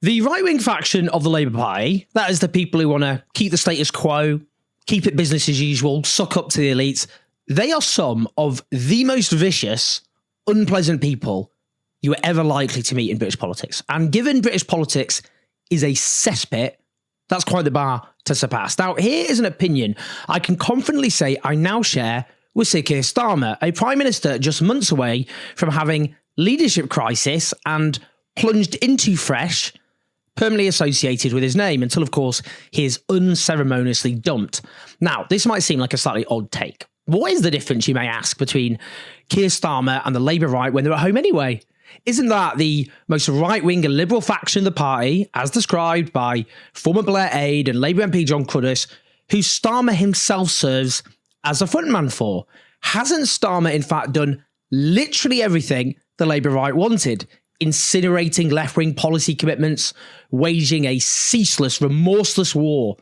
The right-wing faction of the Labour Party, that is the people who want to keep the status quo, keep it business as usual, suck up to the elites, they are some of the most vicious, unpleasant people you are ever likely to meet in British politics. And given British politics is a cesspit, that's quite the bar to surpass. Now, here is an opinion I can confidently say I now share with Sir Keir Starmer, a Prime Minister just months away from having leadership crisis and plunged into fresh, permanently associated with his name until, of course, he is unceremoniously dumped. Now, this might seem like a slightly odd take. What is the difference, you may ask, between Keir Starmer and the Labour right when they're at home anyway? Isn't that the most right-wing and liberal faction of the party, as described by former Blair aide and Labour MP John Cruddas, who Starmer himself serves as a frontman for? Hasn't Starmer, in fact, done literally everything the Labour right wanted? Incinerating left-wing policy commitments, waging a ceaseless, remorseless war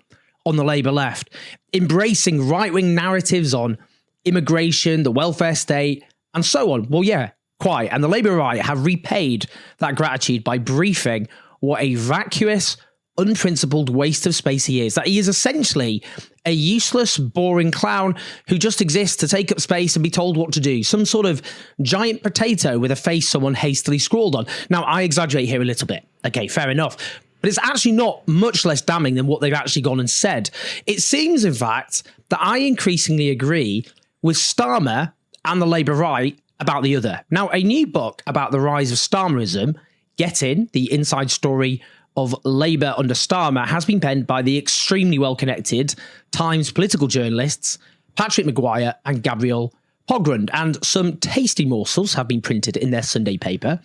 on the Labour left, embracing right-wing narratives on immigration, the welfare state, and so on. Well, yeah, quite. And the Labour right have repaid that gratitude by briefing what a vacuous, unprincipled waste of space he is. That he is essentially a useless, boring clown who just exists to take up space and be told what to do. Some sort of giant potato with a face someone hastily scrawled on. Now, I exaggerate here a little bit. Okay, fair enough. But it's actually not much less damning than what they've actually gone and said. It seems, in fact, that I increasingly agree with Starmer and the Labour right about the other. Now, a new book about the rise of Starmerism, Get In, the inside story of Labour under Starmer, has been penned by the extremely well-connected Times political journalists Patrick Maguire and Gabriel Pogrund, and some tasty morsels have been printed in their Sunday paper.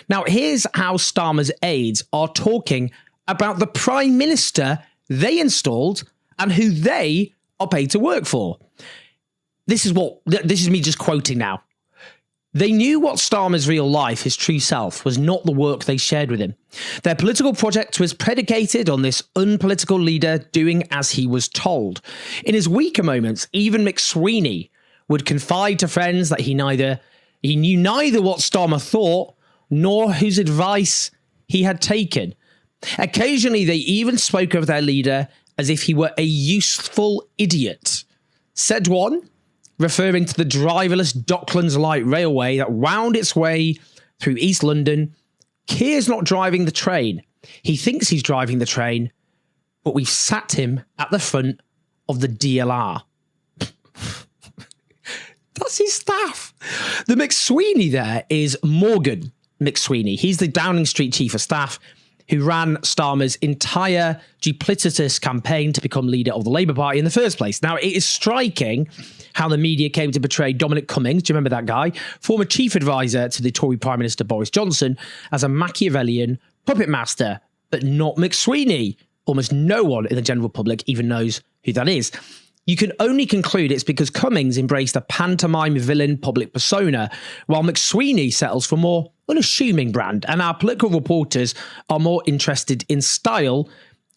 Now, here's how Starmer's aides are talking about the Prime Minister they installed and who they are paid to work for. This is me just quoting now. They knew what Starmer's real life, his true self, was not the work they shared with him. Their political project was predicated on this unpolitical leader doing as he was told. In his weaker moments, even McSweeney would confide to friends that he knew neither what Starmer thought nor whose advice he had taken. Occasionally, they even spoke of their leader as if he were a useful idiot. Said one, referring to the driverless Docklands Light Railway that wound its way through East London. Keir's not driving the train. He thinks he's driving the train, but we've sat him at the front of the DLR. That's his staff. The McSweeney there is Morgan McSweeney. He's the Downing Street chief of staff who ran Starmer's entire duplicitous campaign to become leader of the Labour Party in the first place. Now, it is striking how the media came to portray Dominic Cummings, do you remember that guy, former chief advisor to the Tory Prime Minister Boris Johnson, as a Machiavellian puppet master, but not McSweeney. Almost no one in the general public even knows who that is. You can only conclude it's because Cummings embraced a pantomime villain public persona, while McSweeney settles for more unassuming brand, and our political reporters are more interested in style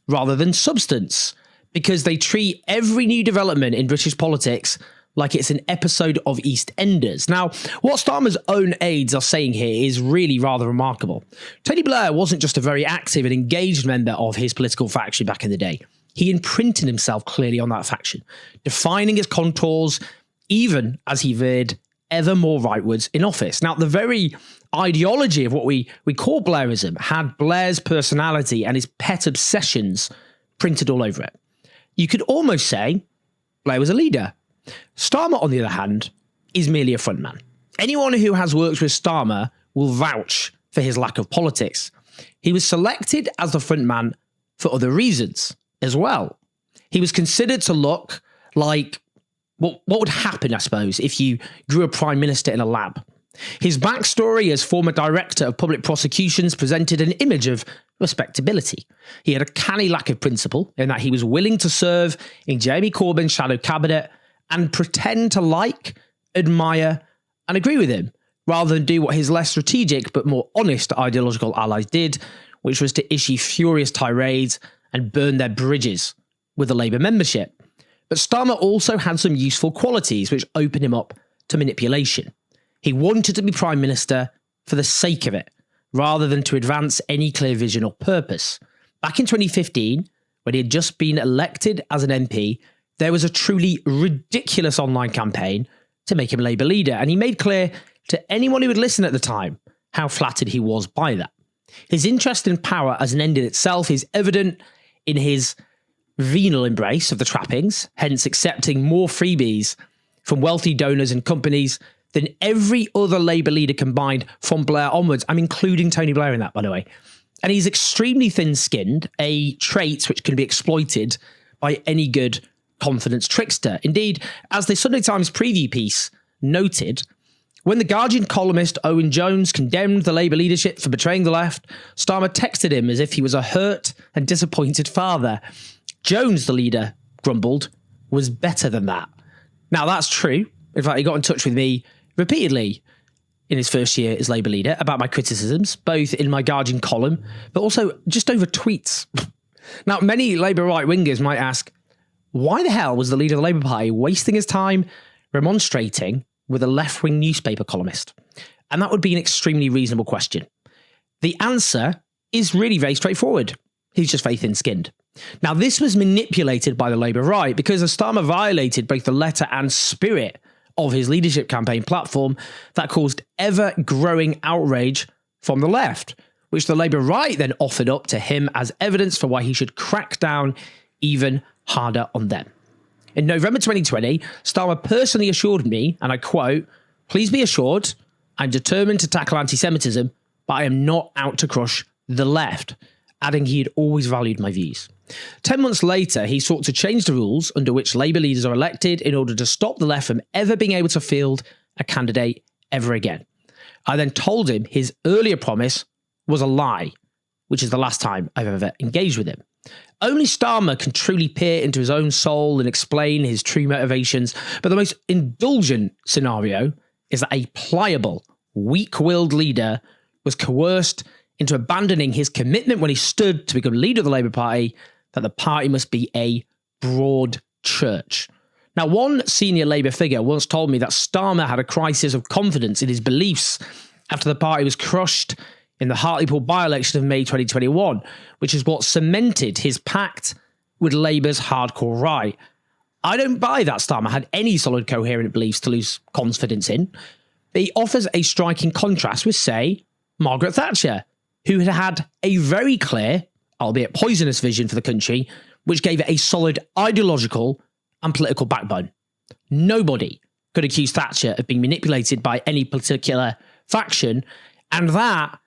rather than substance, because they treat every new development in British politics like it's an episode of EastEnders. Now, what Starmer's own aides are saying here is really rather remarkable. Tony Blair wasn't just a very active and engaged member of his political faction back in the day. He imprinted himself clearly on that faction, defining its contours even as he veered ever more rightwards in office. Now, the very ideology of what we call Blairism had Blair's personality and his pet obsessions printed all over it. You could almost say Blair was a leader. Starmer, on the other hand, is merely a frontman. Anyone who has worked with Starmer will vouch for his lack of politics. He was selected as the frontman for other reasons as well. He was considered to look like what would happen, I suppose, if you grew a prime minister in a lab. His backstory as former director of public prosecutions presented an image of respectability. He had a canny lack of principle in that he was willing to serve in Jeremy Corbyn's shadow cabinet and pretend to like, admire, and agree with him, rather than do what his less strategic but more honest ideological allies did, which was to issue furious tirades and burn their bridges with the Labour membership. But Starmer also had some useful qualities which opened him up to manipulation. He wanted to be Prime Minister for the sake of it, rather than to advance any clear vision or purpose. Back in 2015, when he had just been elected as an MP, there was a truly ridiculous online campaign to make him Labour leader, and he made clear to anyone who would listen at the time how flattered he was by that. His interest in power as an end in itself is evident in his venal embrace of the trappings, hence accepting more freebies from wealthy donors and companies than every other Labour leader combined from Blair onwards. I'm including Tony Blair in that, by the way. And he's extremely thin-skinned, a trait which can be exploited by any good confidence trickster. Indeed, as the Sunday Times preview piece noted, when the Guardian columnist Owen Jones condemned the Labour leadership for betraying the left, Starmer texted him as if he was a hurt and disappointed father. Jones, the leader, grumbled, was better than that. Now, that's true. In fact, he got in touch with me repeatedly in his first year as Labour leader about my criticisms, both in my Guardian column, but also just over tweets. Now, many Labour right-wingers might ask, why the hell was the leader of the Labour Party wasting his time remonstrating with a left-wing newspaper columnist? And that would be an extremely reasonable question. The answer is really very straightforward. He's just very thin-skinned. Now, this was manipulated by the Labour right because as Starmer violated both the letter and spirit of his leadership campaign platform, that caused ever-growing outrage from the left, which the Labour right then offered up to him as evidence for why he should crack down even harder on them. In November 2020, Starmer personally assured me, and I quote, "Please be assured, I'm determined to tackle anti-Semitism, but I am not out to crush the left," adding he had always valued my views. 10 months later, he sought to change the rules under which Labour leaders are elected in order to stop the left from ever being able to field a candidate ever again. I then told him his earlier promise was a lie, which is the last time I've ever engaged with him. Only Starmer can truly peer into his own soul and explain his true motivations, but the most indulgent scenario is that a pliable, weak-willed leader was coerced into abandoning his commitment when he stood to become leader of the Labour Party, that the party must be a broad church. Now, one senior Labour figure once told me that Starmer had a crisis of confidence in his beliefs after the party was crushed in the Hartlepool by-election of May 2021, which is what cemented his pact with Labour's hardcore right. I don't buy that Starmer had any solid coherent beliefs to lose confidence in, but he offers a striking contrast with, say, Margaret Thatcher, who had had a very clear, albeit poisonous vision for the country, which gave it a solid ideological and political backbone. Nobody could accuse Thatcher of being manipulated by any particular faction, and that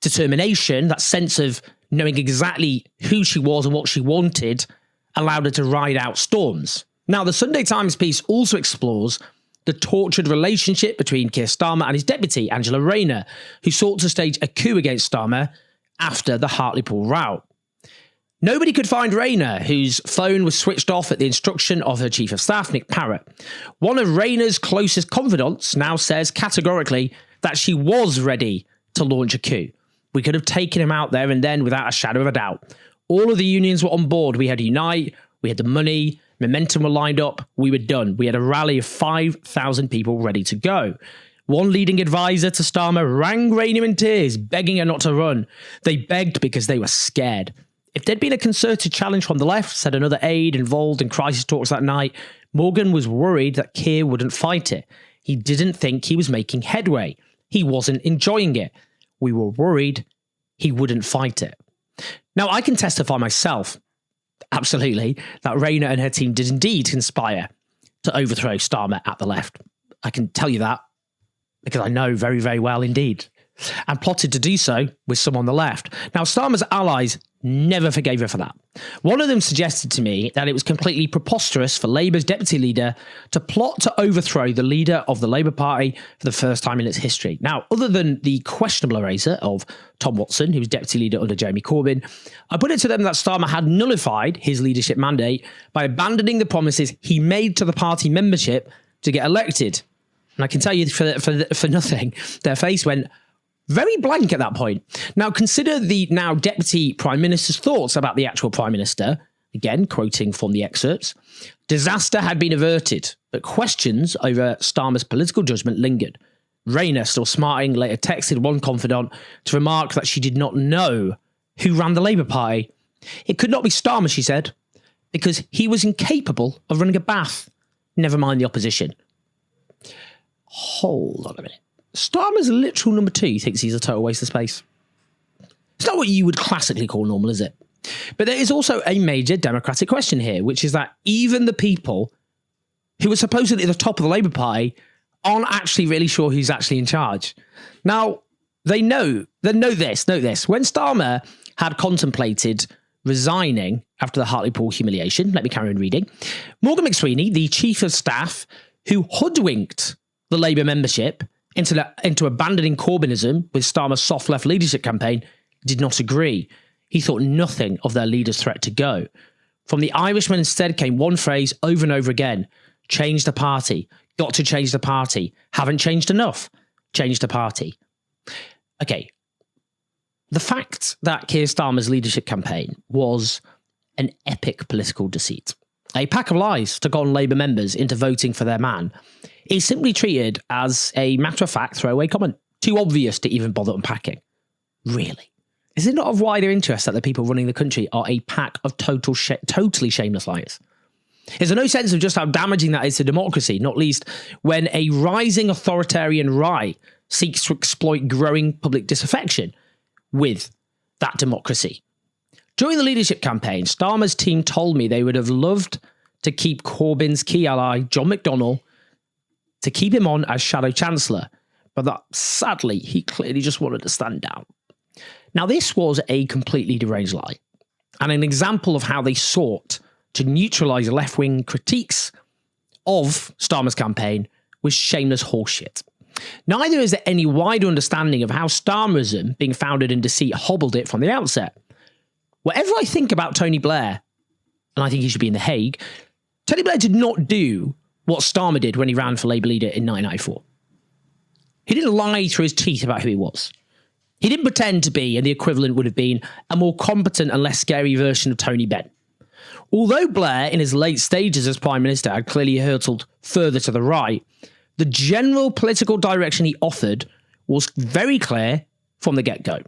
determination, that sense of knowing exactly who she was and what she wanted, allowed her to ride out storms. Now, the Sunday Times piece also explores the tortured relationship between Keir Starmer and his deputy, Angela Rayner, who sought to stage a coup against Starmer after the Hartlepool rout. Nobody could find Rayner, whose phone was switched off at the instruction of her chief of staff, Nick Parrott. One of Rayner's closest confidants now says categorically that she was ready to launch a coup. We could have taken him out there and then without a shadow of a doubt. All of the unions were on board. We had Unite, we had the money, momentum were lined up, we were done. We had a rally of 5,000 people ready to go. One leading advisor to Starmer rang Rayner in tears, begging her not to run. They begged because they were scared. If there'd been a concerted challenge from the left, said another aide involved in crisis talks that night, Morgan was worried that Keir wouldn't fight it. He didn't think he was making headway. He wasn't enjoying it. We were worried he wouldn't fight it. Now, I can testify myself, absolutely, that Rayner and her team did indeed conspire to overthrow Starmer at the left. I can tell you that because I know very, very well indeed, and plotted to do so with some on the left. Now, Starmer's allies never forgave her for that. One of them suggested to me that it was completely preposterous for Labour's deputy leader to plot to overthrow the leader of the Labour Party for the first time in its history. Now, other than the questionable erasure of Tom Watson, who was deputy leader under Jeremy Corbyn, I put it to them that Starmer had nullified his leadership mandate by abandoning the promises he made to the party membership to get elected. And I can tell you for nothing, their face went very blank at that point. Now, consider the now Deputy Prime Minister's thoughts about the actual Prime Minister. Again, quoting from the excerpts. Disaster had been averted, but questions over Starmer's political judgment lingered. Rayner, still smarting, later texted one confidant to remark that she did not know who ran the Labour Party. It could not be Starmer, she said, because he was incapable of running a bath. Never mind the opposition. Hold on a minute. Starmer's literal number 2 thinks he's a total waste of space. It's not what you would classically call normal, is it? But there is also a major democratic question here, which is that even the people who are supposedly at the top of the Labour Party aren't actually really sure who's actually in charge. Now, they know this. When Starmer had contemplated resigning after the Hartlepool humiliation, let me carry on reading, Morgan McSweeney, the chief of staff who hoodwinked the Labour membership into abandoning Corbynism with Starmer's soft left leadership campaign, did not agree. He thought nothing of their leader's threat to go. From the Irishman instead came one phrase over and over again: change the party, got to change the party, haven't changed enough, change the party. Okay, the fact that Keir Starmer's leadership campaign was an epic political deceit, a pack of lies to con Labour members into voting for their man, is simply treated as a matter-of-fact throwaway comment, too obvious to even bother unpacking. Really? Is it not of wider interest that the people running the country are a pack of totally shameless liars? Is there no sense of just how damaging that is to democracy, not least when a rising authoritarian right seeks to exploit growing public disaffection with that democracy? During the leadership campaign, Starmer's team told me they would have loved to keep Corbyn's key ally, John McDonnell, to keep him on as Shadow Chancellor, but that sadly, he clearly just wanted to stand down. Now, this was a completely deranged lie, and an example of how they sought to neutralise left-wing critiques of Starmer's campaign with shameless horseshit. Neither is there any wider understanding of how Starmerism, being founded in deceit, hobbled it from the outset. Whatever I think about Tony Blair, and I think he should be in The Hague, Tony Blair did not do what Starmer did when he ran for Labour leader in 1994. He didn't lie through his teeth about who he was. He didn't pretend to be, and the equivalent would have been, a more competent and less scary version of Tony Benn. Although Blair, in his late stages as Prime Minister, had clearly hurtled further to the right, the general political direction he offered was very clear from the get-go.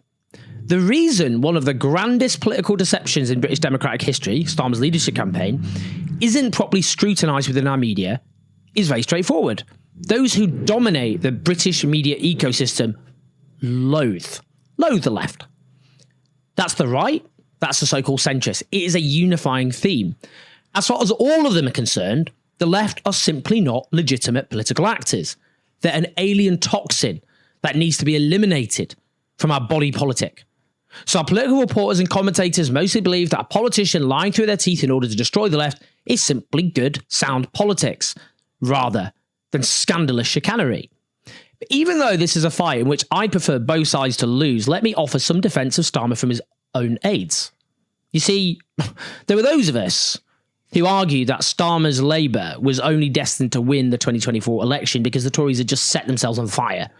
The reason one of the grandest political deceptions in British democratic history, Starmer's leadership campaign, isn't properly scrutinised within our media is very straightforward. Those who dominate the British media ecosystem loathe the left. That's the right, that's the so-called centrists. It is a unifying theme. As far as all of them are concerned, the left are simply not legitimate political actors. They're an alien toxin that needs to be eliminated from our body politic. So our political reporters and commentators mostly believe that a politician lying through their teeth in order to destroy the left is simply good, sound politics, rather than scandalous chicanery. But even though this is a fight in which I prefer both sides to lose, let me offer some defence of Starmer from his own aides. You see, there were those of us who argued that Starmer's Labour was only destined to win the 2024 election because the Tories had just set themselves on fire.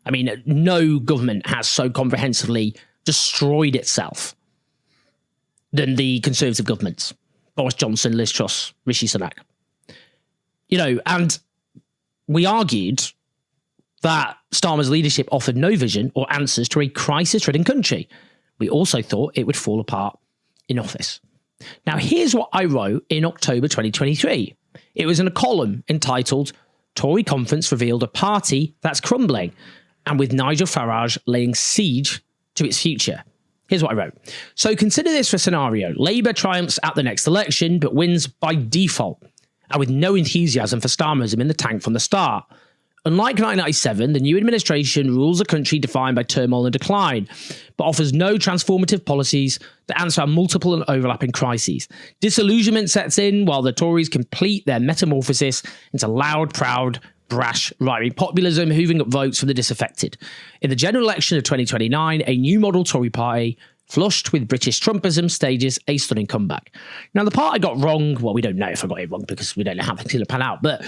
I mean, no government has so comprehensively destroyed itself than the Conservative governments. Boris Johnson, Liz Truss, Rishi Sunak. You know, and we argued that Starmer's leadership offered no vision or answers to a crisis-ridden country. We also thought it would fall apart in office. Now, here's what I wrote in October 2023. It was in a column entitled "Tory Conference Revealed a Party That's Crumbling," and with Nigel Farage laying siege to its future. Here's what I wrote. So consider this for a scenario. Labour triumphs at the next election, but wins by default, and with no enthusiasm for Starmerism in the tank from the start. Unlike 1997, the new administration rules a country defined by turmoil and decline, but offers no transformative policies that answer our multiple and overlapping crises. Disillusionment sets in while the Tories complete their metamorphosis into loud, proud, brash right-wing populism, hooving up votes from the disaffected. In the general election of 2029, a new model Tory party, flushed with British Trumpism, stages a stunning comeback. Now, the part I got wrong, well, we don't know if I got it wrong because we don't know how things will pan out, but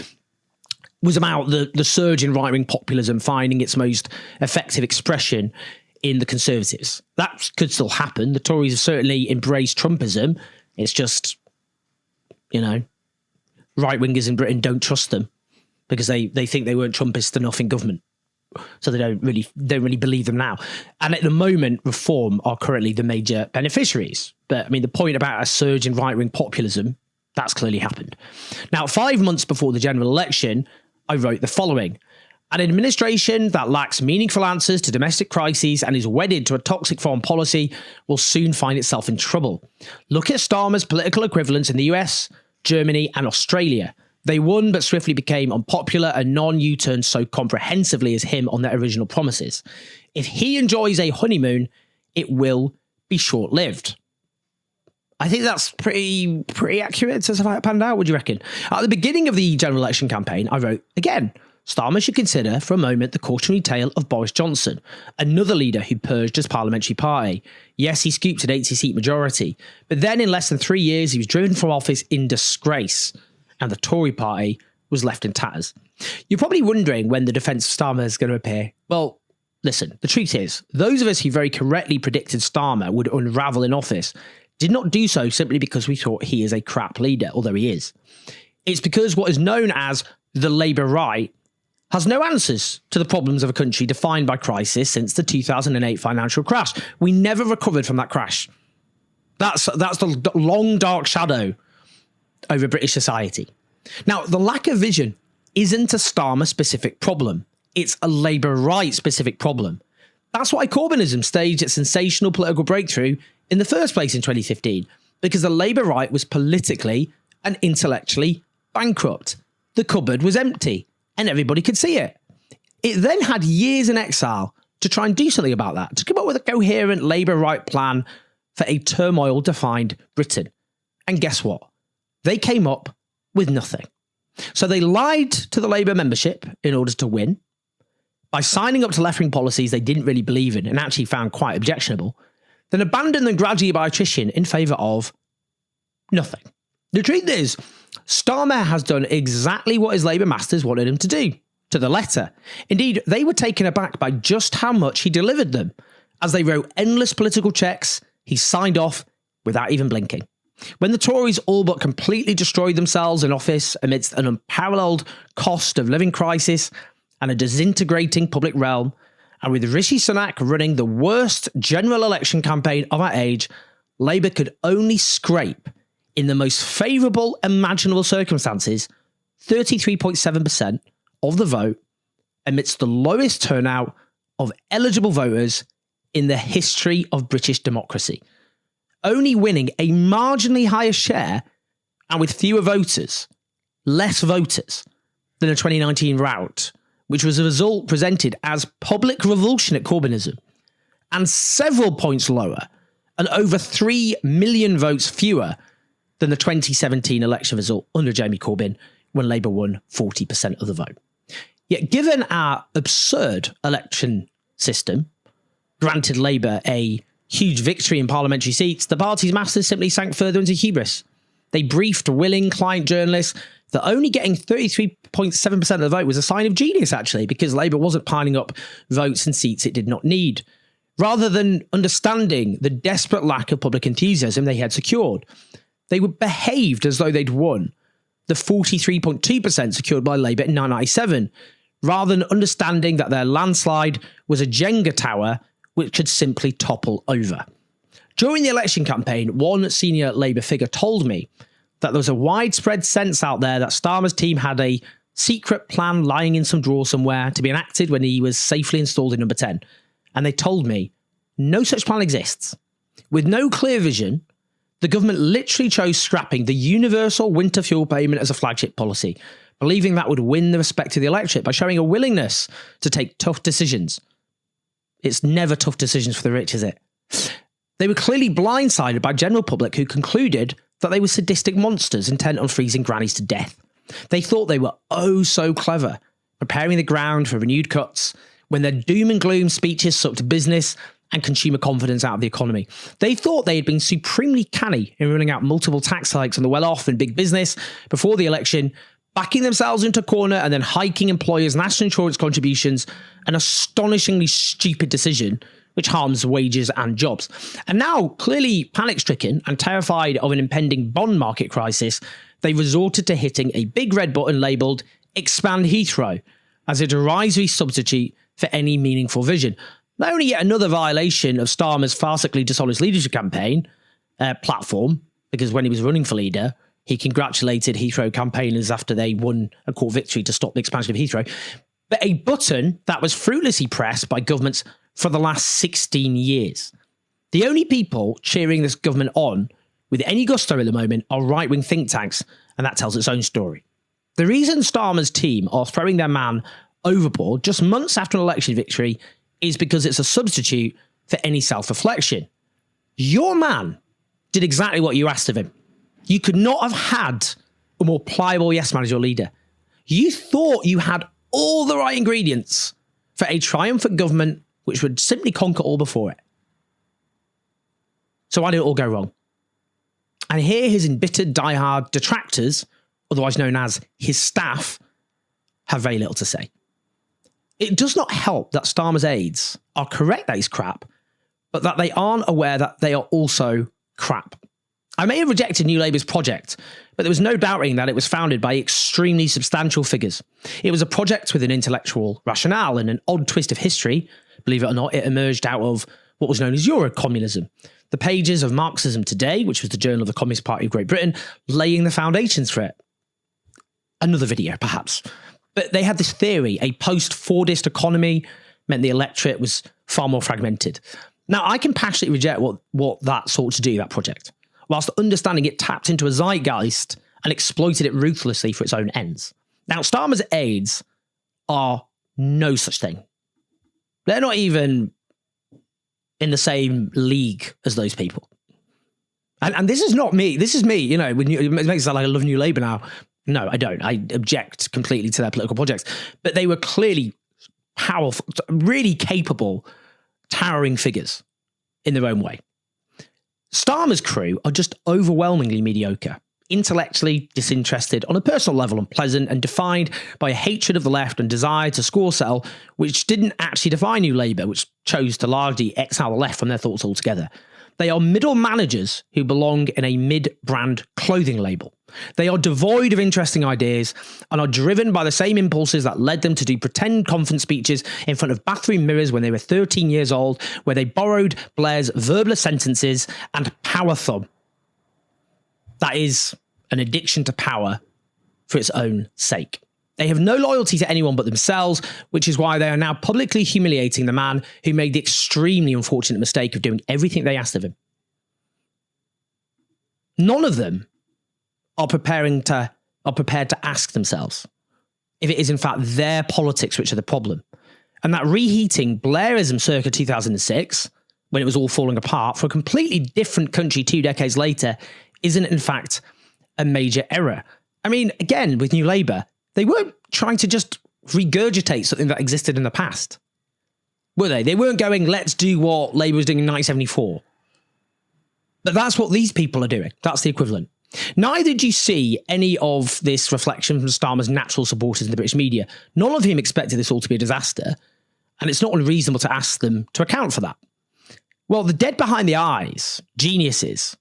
was about the surge in right-wing populism finding its most effective expression in the Conservatives. That could still happen. The Tories have certainly embraced Trumpism. It's just, you know, right-wingers in Britain don't trust them because they think they weren't Trumpist enough in government. So they don't really believe them now. And at the moment, Reform are currently the major beneficiaries. But I mean, the point about a surge in right-wing populism, that's clearly happened. Now, 5 months before the general election, I wrote the following. An administration that lacks meaningful answers to domestic crises and is wedded to a toxic foreign policy will soon find itself in trouble. Look at Starmer's political equivalents in the US, Germany, and Australia. They won but swiftly became unpopular and none U-turned so comprehensively as him on their original promises. If he enjoys a honeymoon, it will be short-lived. I think that's pretty accurate as how it panned out. What do you reckon? At the beginning of the general election campaign, I wrote, again, Starmer should consider for a moment the cautionary tale of Boris Johnson, another leader who purged his parliamentary party. Yes, he scooped an 80-seat majority, but then in less than 3 years, he was driven from office in disgrace, and the Tory party was left in tatters. You're probably wondering when the defence of Starmer is going to appear. Well, listen, the truth is, those of us who very correctly predicted Starmer would unravel in office did not do so simply because we thought he is a crap leader, although he is. It's because what is known as the Labour right has no answers to the problems of a country defined by crisis since the 2008 financial crash. We never recovered from that crash. That's the long, dark shadow over British society. Now, the lack of vision isn't a Starmer-specific problem. It's a Labour right-specific problem. That's why Corbynism staged its sensational political breakthrough in the first place in 2015, because the Labour right was politically and intellectually bankrupt. The cupboard was empty, and everybody could see it. It then had years in exile to try and do something about that, to come up with a coherent Labour right plan for a turmoil-defined Britain. And guess what? They came up with nothing. So they lied to the Labour membership in order to win by signing up to left-wing policies they didn't really believe in and actually found quite objectionable, then abandoned them gradually by attrition in favour of nothing. The truth is, Starmer has done exactly what his Labour masters wanted him to do, to the letter. Indeed, they were taken aback by just how much he delivered them. As they wrote endless political cheques, he signed off without even blinking. When the Tories all but completely destroyed themselves in office amidst an unparalleled cost of living crisis and a disintegrating public realm, and with Rishi Sunak running the worst general election campaign of our age, Labour could only scrape, in the most favourable imaginable circumstances, 33.7% of the vote amidst the lowest turnout of eligible voters in the history of British democracy. Only winning a marginally higher share and with fewer voters, less voters, than a 2019 rout, which was a result presented as public revulsion at Corbynism, and several points lower and over 3 million votes fewer than the 2017 election result under Jeremy Corbyn, when Labour won 40% of the vote. Yet given our absurd election system, granted Labour a huge victory in parliamentary seats, the party's masters simply sank further into hubris. They briefed willing client journalists that only getting 33.7% of the vote was a sign of genius, actually, because Labour wasn't piling up votes and seats it did not need, rather than understanding the desperate lack of public enthusiasm they had secured. They were behaved as though they'd won the 43.2% secured by Labour in 1997, rather than understanding that their landslide was a Jenga tower which could simply topple over. During the election campaign, one senior Labour figure told me that there was a widespread sense out there that Starmer's team had a secret plan lying in some drawer somewhere to be enacted when he was safely installed in number 10. And they told me no such plan exists. With no clear vision, the government literally chose scrapping the universal winter fuel payment as a flagship policy, believing that would win the respect of the electorate by showing a willingness to take tough decisions. It's never tough decisions for the rich, is it? They were clearly blindsided by general public who concluded that they were sadistic monsters intent on freezing grannies to death. They thought they were oh so clever, preparing the ground for renewed cuts, when their doom and gloom speeches sucked business and consumer confidence out of the economy. They thought they had been supremely canny in running out multiple tax hikes on the well-off and big business before the election, backing themselves into a corner and then hiking employers' national insurance contributions, an astonishingly stupid decision which harms wages and jobs. And now, clearly panic-stricken and terrified of an impending bond market crisis, they resorted to hitting a big red button labelled Expand Heathrow as a derisory substitute for any meaningful vision. Not only yet another violation of Starmer's farcically dishonest leadership campaign platform, because when he was running for leader, he congratulated Heathrow campaigners after they won a court victory to stop the expansion of Heathrow, but a button that was fruitlessly pressed by governments for the last 16 years. The only people cheering this government on with any gusto at the moment are right-wing think tanks, and that tells its own story. The reason Starmer's team are throwing their man overboard just months after an election victory is because it's a substitute for any self-reflection. Your man did exactly what you asked of him. You could not have had a more pliable yes man as your leader. You thought you had all the right ingredients for a triumphant government which would simply conquer all before it. So why did it all go wrong? And here his embittered diehard detractors, otherwise known as his staff, have very little to say. It does not help that Starmer's aides are correct that he's crap, but that they aren't aware that they are also crap. I may have rejected New Labour's project, but there was no doubting that it was founded by extremely substantial figures. It was a project with an intellectual rationale and an odd twist of history. Believe it or not, it emerged out of what was known as Eurocommunism. The pages of Marxism Today, which was the journal of the Communist Party of Great Britain, laying the foundations for it. Another video, perhaps. But they had this theory, a post-Fordist economy meant the electorate was far more fragmented. Now, I can passionately reject what that sought to do, that project, whilst understanding it tapped into a zeitgeist and exploited it ruthlessly for its own ends. Now, Starmer's aides are no such thing. They're not even in the same league as those people. And this is not me. This is me, you know, it makes it sound like I love New Labour now. No, I don't. I object completely to their political projects. But they were clearly powerful, really capable, towering figures in their own way. Starmer's crew are just overwhelmingly mediocre, intellectually disinterested, on a personal level unpleasant, and defined by a hatred of the left and desire to score sell, which didn't actually define New Labour, which chose to largely exile the left from their thoughts altogether. They are middle managers who belong in a mid-brand clothing label. They are devoid of interesting ideas and are driven by the same impulses that led them to do pretend conference speeches in front of bathroom mirrors when they were 13 years old, where they borrowed Blair's verbal sentences and power thumb. That is an addiction to power for its own sake. They have no loyalty to anyone but themselves, which is why they are now publicly humiliating the man who made the extremely unfortunate mistake of doing everything they asked of him. None of them are prepared to ask themselves if it is in fact their politics which are the problem, and that reheating Blairism circa 2006, when it was all falling apart, for a completely different country 2 decades later, isn't in fact a major error. I mean, again, with New Labour, they weren't trying to just regurgitate something that existed in the past, were they? They weren't going, let's do what Labour was doing in 1974. But that's what these people are doing. That's the equivalent. Neither do you see any of this reflection from Starmer's natural supporters in the British media. None of whom expected this all to be a disaster, and it's not unreasonable to ask them to account for that. Well, the dead behind the eyes, geniuses,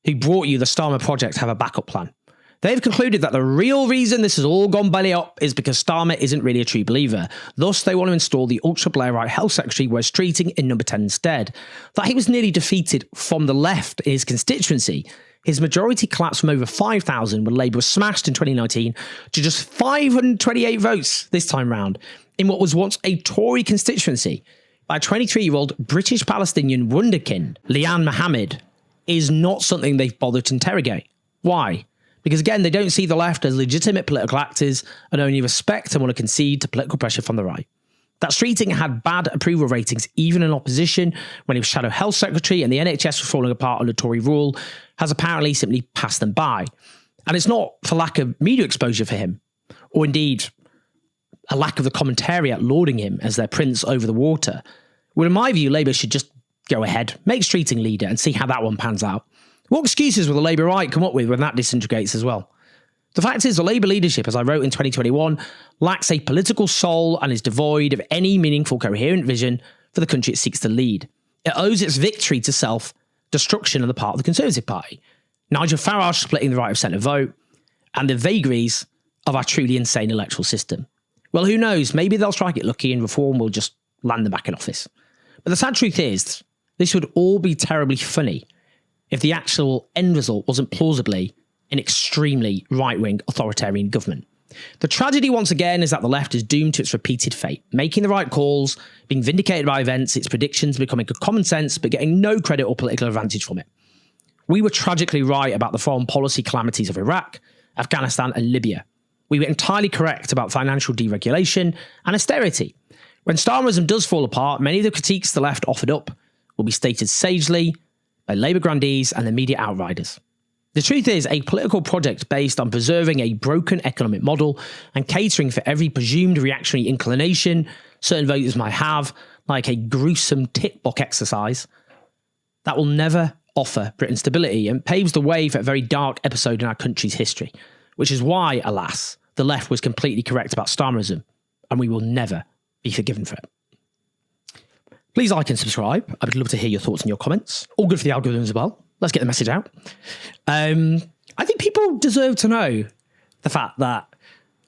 who brought you the Starmer project have a backup plan. They've concluded that the real reason this has all gone belly up is because Starmer isn't really a true believer. Thus, they want to install the ultra-Blairite Health Secretary Wes Streeting in number 10 instead. That he was nearly defeated from the left in his constituency. His majority collapsed from over 5,000 when Labour was smashed in 2019 to just 528 votes this time round in what was once a Tory constituency by a 23-year-old British Palestinian wunderkind, Liane Mohammed, is not something they've bothered to interrogate. Why? Because again, they don't see the left as legitimate political actors and only respect and want to concede to political pressure from the right. That Streeting had bad approval ratings even in opposition when he was Shadow Health Secretary and the NHS was falling apart under Tory rule has apparently simply passed them by. And it's not for lack of media exposure for him, or indeed a lack of the commentariat lauding him as their prince over the water. Well, in my view, Labour should just go ahead, make Streeting leader and see how that one pans out. What excuses will the Labour right come up with when that disintegrates as well? The fact is, the Labour leadership, as I wrote in 2021, lacks a political soul and is devoid of any meaningful, coherent vision for the country it seeks to lead. It owes its victory to self-destruction on the part of the Conservative Party, Nigel Farage splitting the right of centre vote, and the vagaries of our truly insane electoral system. Well, who knows? Maybe they'll strike it lucky and reform will just land them back in office. But the sad truth is, this would all be terribly funny if the actual end result wasn't plausibly an extremely right-wing authoritarian government. The tragedy, once again, is that the left is doomed to its repeated fate, making the right calls, being vindicated by events, its predictions becoming common sense, but getting no credit or political advantage from it. We were tragically right about the foreign policy calamities of Iraq, Afghanistan, and Libya. We were entirely correct about financial deregulation and austerity. When Starmerism does fall apart, many of the critiques the left offered up will be stated sagely by Labour grandees and the media outriders. The truth is, a political project based on preserving a broken economic model and catering for every presumed reactionary inclination certain voters might have, like a gruesome tick box exercise, that will never offer Britain stability and paves the way for a very dark episode in our country's history, which is why, alas, the left was completely correct about Starmerism, and we will never be forgiven for it. Please like and subscribe. I would love to hear your thoughts and your comments. All good for the algorithm as well. Let's get the message out. I think people deserve to know the fact that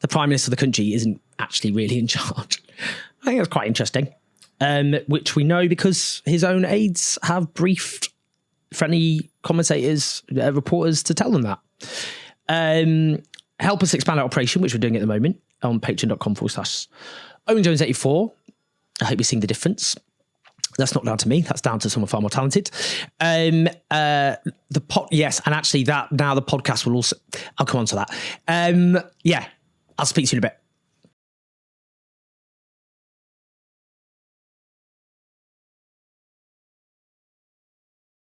the Prime Minister of the country isn't actually really in charge. I think that's quite interesting, which we know because his own aides have briefed friendly commentators, reporters to tell them that. Help us expand our operation, which we're doing at the moment on patreon.com/OwenJones84. I hope you're seeing the difference. That's not down to me. That's down to someone far more talented. Yes, and actually that now the podcast will also, I'll come on to that. Yeah, I'll speak to you in a bit.